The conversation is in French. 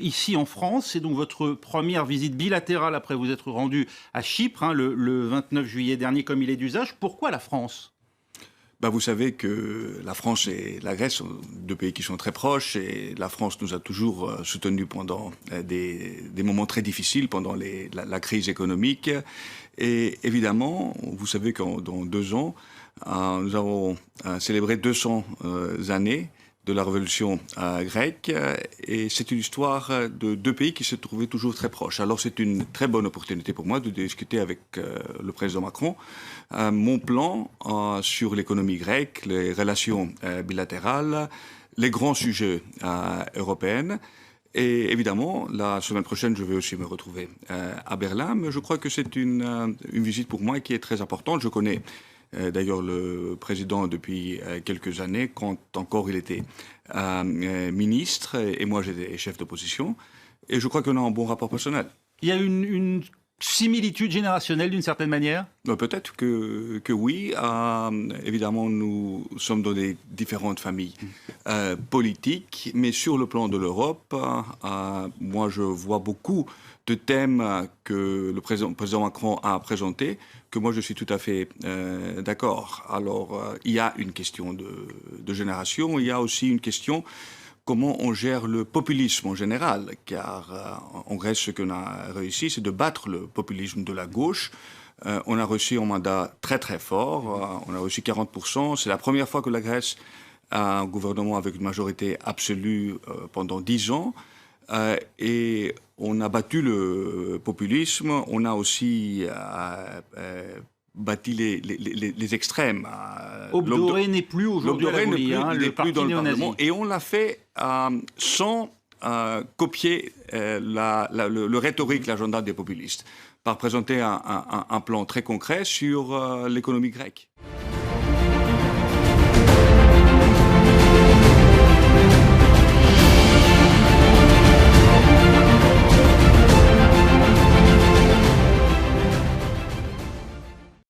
ici en France. C'est donc votre première visite bilatérale après vous être rendu à Chypre, le 29 juillet dernier, comme il est d'usage. Pourquoi la France ? Vous savez que la France et la Grèce sont deux pays qui sont très proches et la France nous a toujours soutenus pendant des moments très difficiles, pendant la crise économique. Et évidemment, vous savez que dans 2 ans, nous avons célébré 200 années de la révolution grecque et c'est une histoire de deux pays qui se trouvaient toujours très proches. Alors c'est une très bonne opportunité pour moi de discuter avec le président Macron mon plan sur l'économie grecque, les relations bilatérales, les grands sujets européens. Et évidemment, la semaine prochaine, je vais aussi me retrouver à Berlin, mais je crois que c'est une visite pour moi qui est très importante. Je connais d'ailleurs le président depuis quelques années, quand encore il était ministre, et moi j'étais chef d'opposition. Et je crois qu'on a un bon rapport personnel. Il y a une similitude générationnelle d'une certaine manière ? Peut-être que oui. Évidemment, nous sommes dans des différentes familles politiques, mais sur le plan de l'Europe, moi je vois beaucoup de thèmes que le président Macron a présentés, que moi je suis tout à fait d'accord. Alors, il y a une question de génération, il y a aussi une question comment on gère le populisme en général, car en Grèce, ce qu'on a réussi, c'est de battre le populisme de la gauche. On a reçu un mandat très très fort, on a reçu 40%. C'est la première fois que la Grèce a un gouvernement avec une majorité absolue pendant 10 ans. Et on a battu le populisme, on a aussi bâti les extrêmes. Obdoré n'est plus aujourd'hui à la Gaulie, le parti néo-nazi. Et on l'a fait sans copier le rhétorique, l'agenda des populistes, par présenter un plan très concret sur l'économie grecque.